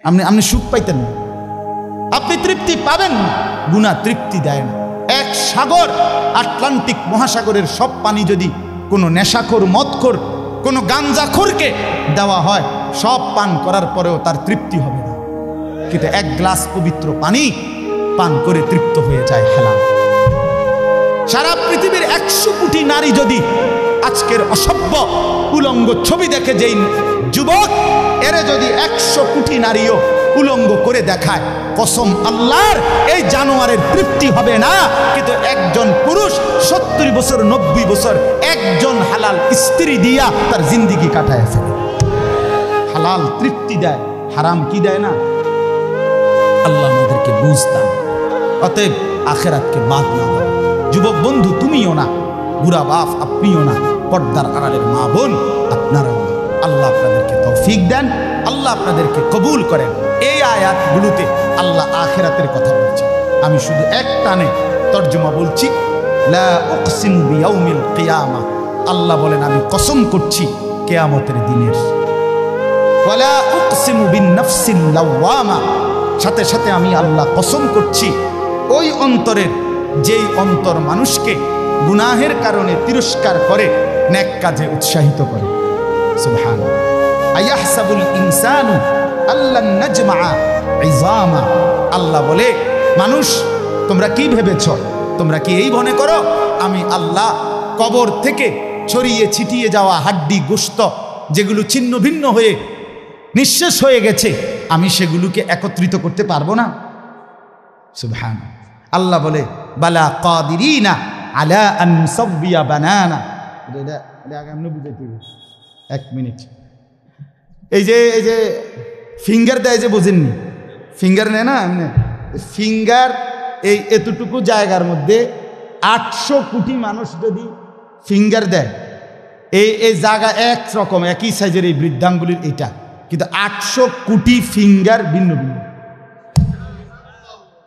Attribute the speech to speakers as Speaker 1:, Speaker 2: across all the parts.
Speaker 1: আপনি সুখ পাইতেন না, আপনি তৃপ্তি পাবেন না। গুনাহ তৃপ্তি দেয় না। এক সাগর, আটলান্টিক মহাসাগরের সব পানি যদি কোনো নেশাখোর, মদখোর, কোনো গাঞ্জাখোরকে দেওয়া হয়, সব পান করার পরেও তার তৃপ্তি হবে না। কিন্তু এক গ্লাস পবিত্র পানি পান করে তৃপ্ত হয়ে যায় হালাল। সারা পৃথিবীর 100 কোটি নারী যদি আজকের অসভ্য উলঙ্গ ছবি দেখে, যেই যুবক এরে যদি 100 কোটি নারীও উলঙ্গ করে দেখায়, কসম আল্লাহর এই জানোয়ারের তৃপ্তি হবে না। কিন্তু একজন পুরুষ 70 বছর 90 বছর একজন হালাল স্ত্রী দিয়া তার জিন্দেগি কাটায় ফেলে। হালাল তৃপ্তি দেয়, হারাম কি দেয় না। আল্লাহ আমাদেরকে বুঝতাম। অতএব আখেরাতকে বাদ না দাও। যুবক বন্ধু তুমিও না, বুড়া বাপ আপনিও না, পর্দার আড়ালের মা বোন আপনারাও না। আল্লাহ আপনাদেরকে তৌফিক দেন, আল্লাহ আপনাদেরকে কবুল করেন। এই আয়াতগুলোতে আল্লাহ আখিরাতের কথা বলছেন। আমি শুধু এক টানে তর্জমা বলছি। লা উকসিমু বিয়াউমিল কিয়ামা, আল্লাহ বলেন আমি কসম করছি কিয়ামতের দিনের। ওয়ালা উকসিমু বিন-নাফসিল লাওয়ামা, সাথে সাথে আমি আল্লাহ কসম করছি ওই অন্তরের, যেই অন্তর মানুষকে গুনাহের কারণে তিরস্কার করে, নেক কাজে উৎসাহিত করে। সুবহানাল্লাহ। আয়াহসাবুল ইনসানু আল্লান নাজমা ইজামা, আল্লাহ বলে মানুষ তোমরা কি ভেবেছ, তোমরা কি এই মনে করো আমি আল্লাহ কবর থেকে ছড়িয়ে ছিটিয়ে যাওয়া হাড্ডি গোশত যেগুলো ছিন্ন ভিন্ন হয়ে নিঃশেষ হয়ে গেছে, আমি সেগুলোকে একত্রিত করতে পারবো না? সুবহানাল্লাহ। আল্লাহ বলে বালা কাদিরিনা আলা আন নুসাব্বিয়া বানানা। এক মিনিট। এই যে ফিঙ্গার দেয় যে, বোঝেননি? ফিঙ্গার নেয় না এমনি ফিঙ্গার, এই এতটুকু জায়গার মধ্যে 800 কোটি মানুষ যদি ফিঙ্গার দেয়, এই জায়গা একরকম একই সাইজের এই বৃদ্ধাঙ্গুলির এটা, কিন্তু 800 কোটি ফিঙ্গার ভিন্ন ভিন্ন।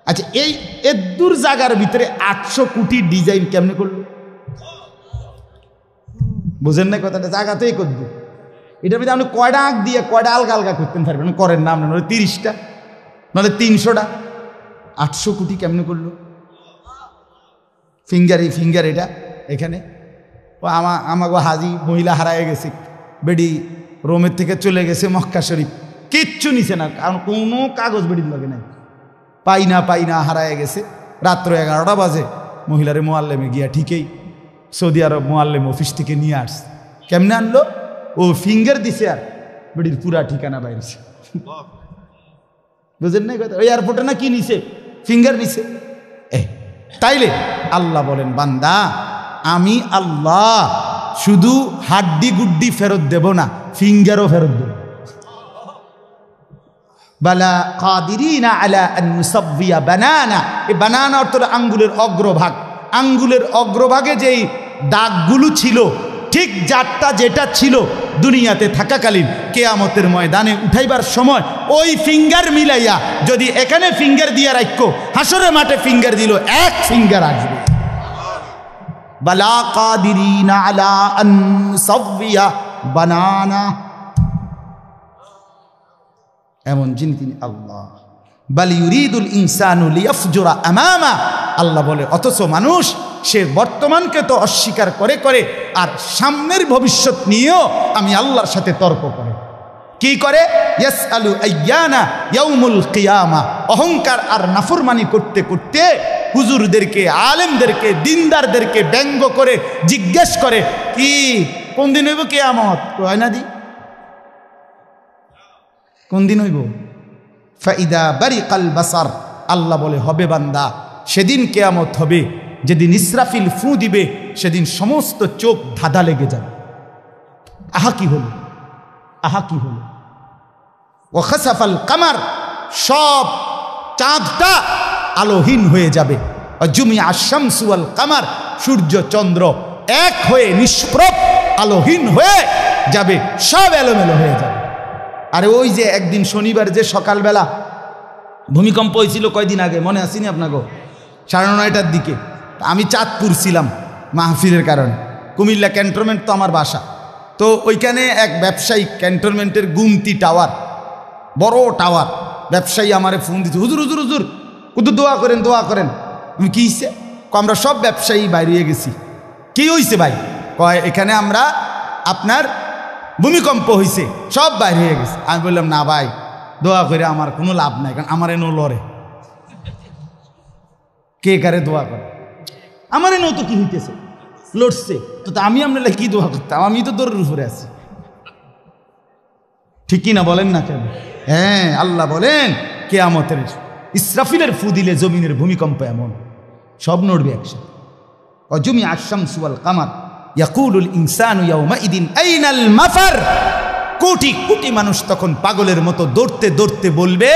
Speaker 1: আচ্ছা, এই এদুর জায়গার ভিতরে 800 কোটি ডিজাইন কেমনে করলো? বোঝেন না কথাটা? জায়গাতেই করবে। এটার ভিতরে আপনি কয়টা আঁক দিয়ে কয়টা আলগা আলগা করতে পারবেন? করেন না, আপনার 30টা, নাহলে 300টা। 800 কোটি কেমনে করলো? ফিঙ্গার এটা এখানে। ও আমাকে হাজি মহিলা হারায় গেছে, বেডি রোমের থেকে চলে গেছে মক্কা শরীফ, কিচ্ছু নিছে না, কারণ কোনো কাগজ বেডির লাগে নাই। পাই না হারায় গেছে। রাত্র 11টা বাজে মহিলারে মোয়াল্লেমে গিয়া ঠিকই সৌদি আরব মোয়াল্লেম অফিস থেকে নিয়ে আসছে। কেমনে আনলো? ও ফিঙ্গার দিছে আর বেডির পুরা ঠিকানা বাইরেছে। বুঝেন না কথা? ওই এয়ারপোর্টে না কি নিছে? ফিঙ্গার নিছে। তাইলে আল্লাহ বলেন বান্দা আমি আল্লাহ শুধু হাড্ডি গুড্ডি ফেরত দেব না, ফিঙ্গারও ফেরত দেব। বালা কাদিরিনা আলা আন নুসাব্বিয়া বানানা। এই বানানা অর্থ আঙ্গুলের অগ্রভাগ। আঙ্গুলের অগ্রভাগে যেই দাগগুলো ছিল, ঠিক যারটা যেটা ছিল দুনিয়াতে থাকাকালীন, কিয়ামতের ময়দানে উঠাইবার সময় ওই ফিঙ্গার মিলাইয়া যদি এখানে ফিঙ্গার দিয়া রাখো, হাসরের মাঠে ফিঙ্গার দিল, এক ফিঙ্গার আসবে। বালা কাদিরিনা আলা আন নুসাব্বিয়া বানানা, এমন যিনি তিনি আল্লাহ। বাল ইউরিদুল ইনসানু লিয়াফজুরা আমামা, আল্লাহ বলে অথচ মানুষ সে বর্তমানকে তো অস্বীকার করে করে আর সামনের ভবিষ্যৎ নিয়েও আমি আল্লাহর সাথে তর্ক করে। কি করে? ইয়াসআলু আইয়ানা ইয়াউমুল কিয়ামা। অহংকার আর নাফরমানি করতে করতে হুজুরদেরকে, আলেমদেরকে, দিনদারদেরকে ব্যঙ্গ করে জিজ্ঞেস করে কি কোন দিন হইব কিয়ামত? হয় না দি কোন দিন হইব? ফাইদা বারিকাল বাসার, আল্লাহ বলে হবে বান্দা সেদিন কিয়ামত হবে যেদিন ইসরাফিল ফু দিবে, সেদিন সমস্ত চোখ ধাঁধা লেগে যাবে। আহা কি হলো, আহা কি হলো। ওয়া খাসাফাল কামার, সব চাঁদটা আলোহীন হয়ে যাবে। জুমিআ আশ-শামসু ওয়াল কামার, সূর্য চন্দ্র এক হয়ে নিষ্প্রভ আলোহীন হয়ে যাবে, সব এলোমেলো হয়ে যাবে। আরে ওই যে একদিন শনিবার যে সকালবেলা ভূমিকম্প হয়েছিল কয়দিন আগে, মনে আসেনি আপনাকে? 9:30টার দিকে আমি চাঁদপুর ছিলাম মাহফিলের কারণে। কুমিল্লা ক্যান্টনমেন্ট তো আমার বাসা, তো ওইখানে এক ব্যবসায়িক ক্যান্টনমেন্টের গুমতি টাওয়ার, বড় টাওয়ার। ব্যবসায়ী আমারে ফোন দিচ্ছে, হুজুর হুজুর হুজুর কুদু দোয়া করেন দোয়া করেন। আমি কী হইছে? আমরা সব ব্যবসায়ী বাইরে হয়ে গেছি। কি হইছে ভাই? কয় এখানে আমরা আপনার ভূমিকম্প হয়েছে, সব বাইরে হয়ে গেছে। আমি বললাম না ভাই, দোয়া করে আমার কোনো লাভ নাই, কারণ আমার এনো লড়ে। কে কারে দোয়া করে? আমার এনো তো কি হইতেছে, লড়ছে তো, আমি আপনার কি দোয়া করতাম? আমি তো দৌড়ের উপরে আছি। ঠিক কি না বলেন না কেন? হ্যাঁ, আল্লাহ বলেন কিয়ামতের ইসরাফিলের ফু দিলে জমিনের ভূমিকম্প এমন সব নড়বে একসাথে। অজুমি আশ-শামসু ওয়াল কামার ইয়াকুলুল ইনসানু ইয়াউমাইদিন আইনাল মাফার। কোটি কোটি মানুষ তখন পাগলের মতো দৌড়তে দৌড়তে বলবে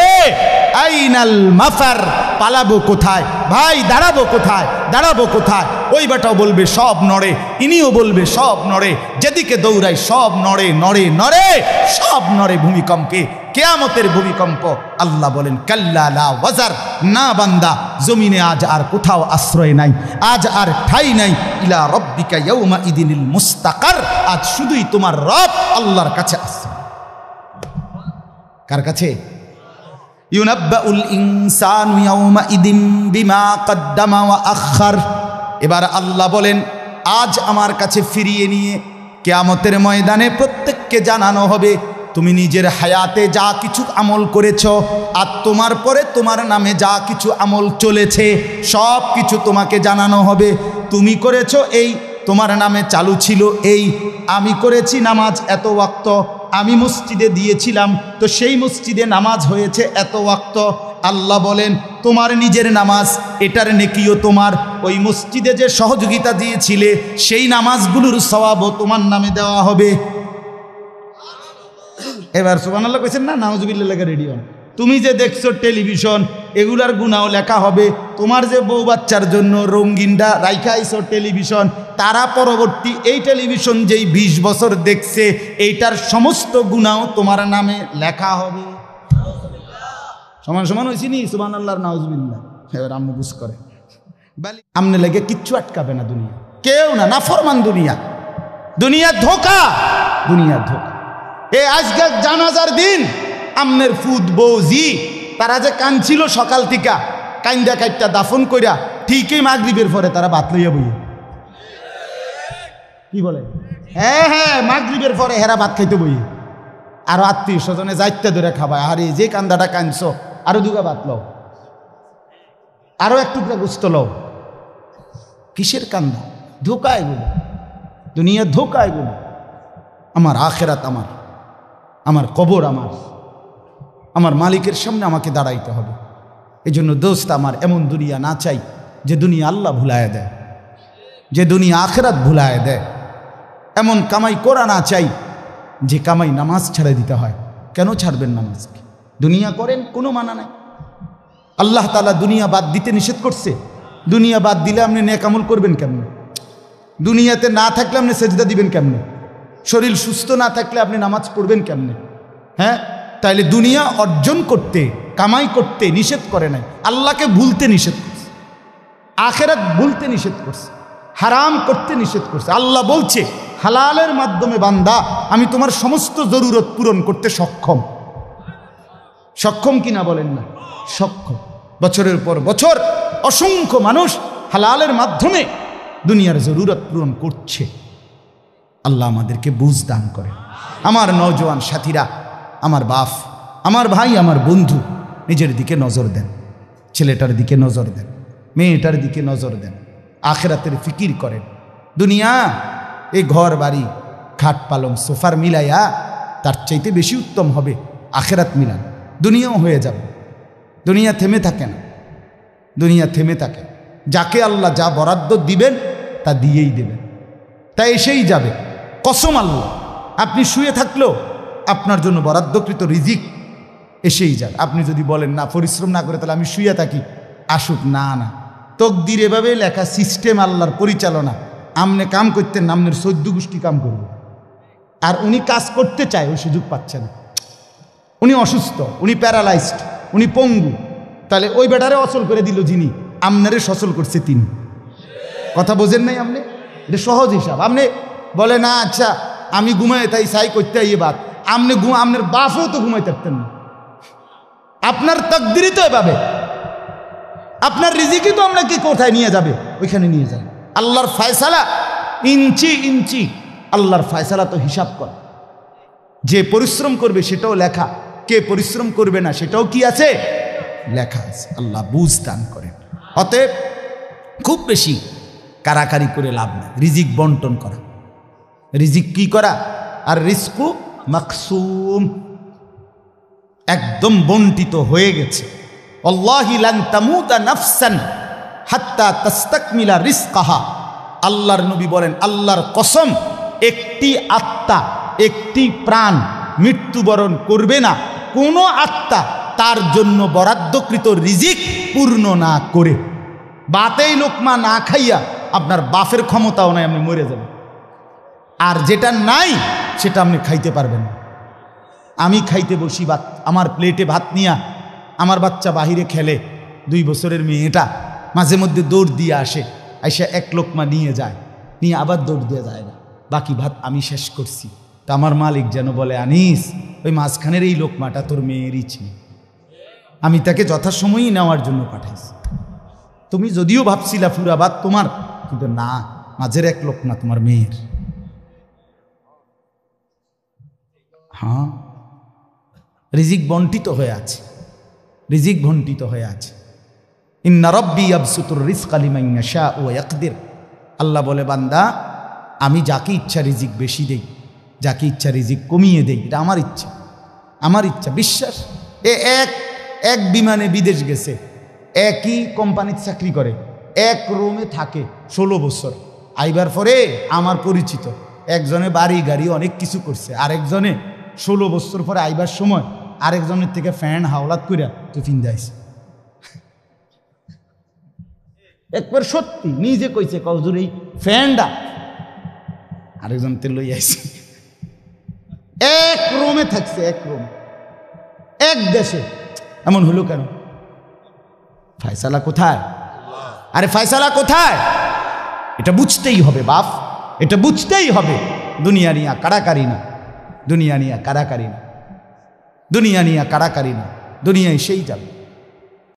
Speaker 1: আইনাল মাফার, পালাবো কোথায় ভাই, দাঁড়াবো কোথায়, দাঁড়াবো কোথায়? ওই বেটাও বলবে সব নড়ে, ইনিও বলবে সব নড়ে, যেদিকে দৌড়াই সব নড়ে নড়ে নড়ে, সব নড়ে ভূমিকম্পে, কিয়ামতের ভূমিকম্প। আল্লাহ বলেন কাল্লা লা ওয়াজার, না বান্দা, জমিনে আজ আর কোথাও আশ্রয় নাই, আজ আর ঠাই নাই। ইলা রব্বিকা ইয়াউমা ইদিনিল মুস্তাকার, আজ শুধুই তোমার রব আল্লাহর কাছে আছে। কার কাছে? ইউনাব্বাউল ইনসানু ইয়াউমা ইদিন বিমা কদ্দামা ওয়া আখার। এবার আল্লাহ বলেন আজ আমার কাছে ফিরিয়ে নিয়ে কিয়ামতের ময়দানে প্রত্যেককে জানানো হবে তুমি নিজের হায়াতে যা কিছু আমল করেছ, আর তোমার পরে তোমার নামে যা কিছু আমল চলেছে সব কিছু তোমাকে জানানো হবে। তুমি করেছো এই, তোমার নামে চালু ছিল এই, আমি করেছি নামাজ এত ওয়াক্ত, আমি মসজিদে দিয়েছিলাম তো সেই মসজিদে নামাজ হয়েছে এত ওয়াক্ত। আল্লাহ বলেন তোমার নিজের নামাজ, এটার নেকিও তোমার, ওই মসজিদে যে সহযোগিতা দিয়েছিলে সেই নামাজগুলোর সওয়াবও তোমার নামে দেওয়া হবে। এবার সুবহানাল্লাহ কইছেন না? নাউজুবিল্লাহ লেখা রেডি হন। তুমি যে দেখছো টেলিভিশন, এগুলার গুনাও লেখা হবে। তোমার যে বউ বাচ্চার জন্য রঙিনটা রাইখাইছো টেলিভিশন, তারা পরবর্তী এই টেলিভিশন যেই 20 বছর দেখছে এইটার সমস্ত গুনাও তোমার নামে লেখা হবে। সমান সমান হয়েছি নি? সুবহানাল্লাহ নাউজুবিল্লাহ। এবার আম্মু বুঝ করে আমনে লেগে কিচ্ছু আটকাবে না দুনিয়া, কেউ না, নাফরমান দুনিয়া, দুনিয়া ধোকা, দুনিয়া ধোকা। এই আজকে জানাজার দিন আমনের ফুদ বৌজি তারা যে কাঁদছিল সকাল থেকে, কাইন্দা কাইটটা দাফন কইরা ঠিকই মাগরিবের পরে তারা ভাত লইয়া বই। কি বলে? হ্যাঁ হ্যাঁ, মাগরিবের পরে হেরা ভাত খাইতে বই। আর আত্মীয় স্বজনে যাইতে ধরে খাবায়, আরে যে কান্দাটা কাঁদছো আরো দুগা ভাত লও, আরো এক টুকরা গোস্ত লও। কিসের কান্দা? ধোকা এগুলো, দুনিয়া ধোকা এগুলো। আমার আখেরাত আমার, আমার কবর আমার, আমার মালিকের সামনে আমাকে দাঁড়াইতে হবে। এই জন্য দোস্ত আমার এমন দুনিয়া না চাই যে দুনিয়া আল্লাহ ভুলায় দেয়, যে দুনিয়া আখেরাত ভুলায় দেয়। এমন কামাই করা না চাই যে কামাই নামাজ ছাড়া দিতে হয়। কেন ছাড়বেন নামাজকে? দুনিয়া করেন, কোনো মানা নাই। আল্লাহ তাআলা দুনিয়া বাদ দিতে নিষেধ করছে। দুনিয়া বাদ দিলে আপনি নেক আমল করবেন কেমনে? দুনিয়াতে না থাকলে আপনি সেজদা দিবেন কেমনে? শরীর সুস্থ না থাকলে আপনি নামাজ পড়বেন কেমনে? হ্যাঁ, তাইলে দুনিয়া অর্জন করতে, কামাই করতে নিষেধ করে নাই, আল্লাহকে ভুলতে নিষেধ করছে, আখেরাত ভুলতে নিষেধ করছে, হারাম করতে নিষেধ করছে। আল্লাহ বলছে হালালের মাধ্যমে বান্দা আমি তোমার সমস্ত জরুরত পূরণ করতে সক্ষম। সক্ষম কিনা বলেন না? সক্ষম। বছরের পর বছর অসংখ্য মানুষ হালালের মাধ্যমে দুনিয়ার জরুরত পূরণ করছে। আল্লাহ আমাদেরকে বুঝ দান করে। আমার নওজোয়ান সাথীরা, আমার বাপ, আমার ভাই, আমার বন্ধু, নিজের দিকে নজর দেন, ছেলেটার দিকে নজর দেন, মেয়েটার দিকে নজর দেন, আখেরাতের ফিকির করেন। দুনিয়া এই ঘর বাড়ি খাট পালং সোফার মিলাইয়া তার চাইতে বেশি উত্তম হবে আখেরাত মিলান। দুনিয়াও হয়ে যাবে, দুনিয়া থেমে থাকে না, দুনিয়া থেমে থাকে। যাকে আল্লাহ যা বরাদ্দ দিবেন তা দিয়েই দেবেন, তা এসেই যাবে। কসম আল্লাহ, আপনি শুয়ে থাকলেও আপনার জন্য বরাদ্দকৃত রিজিক এসেই যাবে। আপনি যদি বলেন না পরিশ্রম না করে তাহলে আমি শুয়ে থাকি, আসুক। না না, তকদির এভাবে লেখা, সিস্টেম আল্লাহর পরিচালনা। আমনে কাম করতেন না, আমনের 14 গোষ্ঠী কাম করবে। আর উনি কাজ করতে চায়, ওই সুযোগ পাচ্ছে না। উনি অসুস্থ, উনি প্যারালাইজড, উনি পঙ্গু, তাহলে ওই বেটারে অচল করে দিল যিনি, আমনারে সচল করছে তিনি। কথা বোঝেন নাই আপনি? এটা সহজ হিসাব। আপনি বলে না আচ্ছা আমি ঘুমাই তাই সাই করতে আইয়ে বাদ, আমনে আপনার বাপও তো ঘুমাইতে পারতেন না, আপনার তাকদীরই তো এভাবে, আপনার রিজিকই তো আপনাকে কোথায় নিয়ে যাবে, ওইখানে নিয়ে যাবে। আল্লাহর ফয়সালা ইঞ্চি ইঞ্চি, আল্লাহর ফয়সালা তো হিসাব কর। যে পরিশ্রম করবে সেটাও লেখা, কে পরিশ্রম করবে না সেটাও কি আছে, লেখা আছে। আল্লাহ বুঝ দান করেন। অতএব খুব বেশি কারাকারি করে লাভ নেই, রিজিক বন্টন করা, রিজিক কি করা, আর রিজকু মাকসুম, একদম বন্টিত হয়ে গেছে। আল্লাহি লান তামুতা নাফসান হাত্তা তাস্তাকমিলা রিজকাহা, আল্লাহর নবী বলেন, আল্লাহর কসম, একটি আত্মা, একটি প্রাণ মৃত্যুবরণ করবে না কোনো আত্মা তার জন্য বরাদ্দকৃত রিজিক পূর্ণ না করে। বাতেই লোকমা না খাইয়া আপনার বাফের ক্ষমতাও নাই, আপনি মরে যাবেন। আর যেটা নাই সেটা আপনি খাইতে পারবেন না। আমি খাইতে বসি ভাত, আমার প্লেটে ভাত নিয়া, আমার বাচ্চা বাহিরে খেলে, 2 বছরের মেয়েটা মাঝে মধ্যে দৌড় দিয়ে আসে, আইসা 1 লোকমা নিয়ে যায়, নিয়ে আবার দৌড় দিয়ে যায় না, বাকি ভাত আমি শেষ করছি। তা আমার মালিক যেন বলে, আনিস, ওই মাঝখানের এই লোকমাটা তোর মেয়েরই ছিল, আমি তাকে যথাসময়ই নেওয়ার জন্য পাঠাইছি। তুমি যদিও ভাবছিলা পুরা ভাত তোমার, কিন্তু না, মাঝের 1 লোকমা তোমার মেয়ের। হ্যাঁ, রিজিক বন্টিত হয়ে আছে, রিজিক বন্টিত হয়ে আছে। ইন্না রাব্বি ইয়াবসুতুর রিজকা লিমান ইয়াশা ওয়া ইয়াকদির, আল্লাহ বলে, বান্দা, আমি যাকে ইচ্ছা রিজিক বেশি দেই, যাকে ইচ্ছা রিজিক কমিয়ে দেই, এটা আমার ইচ্ছা, আমার ইচ্ছা। বিশ্বাস, এক বিমানে বিদেশ গেছে, একই কোম্পানিতে চাকরি করে, এক রুমে থাকে 16 বছর, আইবার পরে আমার পরিচিত একজনে বাড়ি গাড়ি অনেক কিছু করছে, আরেকজনে 16 বছর পরে আইবার সময় আরেকজনের থেকে ফ্যান হাওলাত করিয়া টিফিন দেয়ছে। একবার সত্যি নিজে কইছে, কজুর এই ফ্যানটা আরেকজন তে লই আইছে, এক রুমে থাকছে, এক রুমে, এক দেশে। এমন হলো কেন? ফয়সালা কোথায়? আরে ফয়সালা কোথায়? এটা বুঝতেই হবে বাপ, এটা বুঝতেই হবে। দুনিয়া নিয়া কাড়াকাড়ি না, দুনিয়া নিয়া কাড়াকাড়ি না, দুনিয়া নিয়া কাড়াকাড়ি না, দুনিয়ায় সেই যাবে।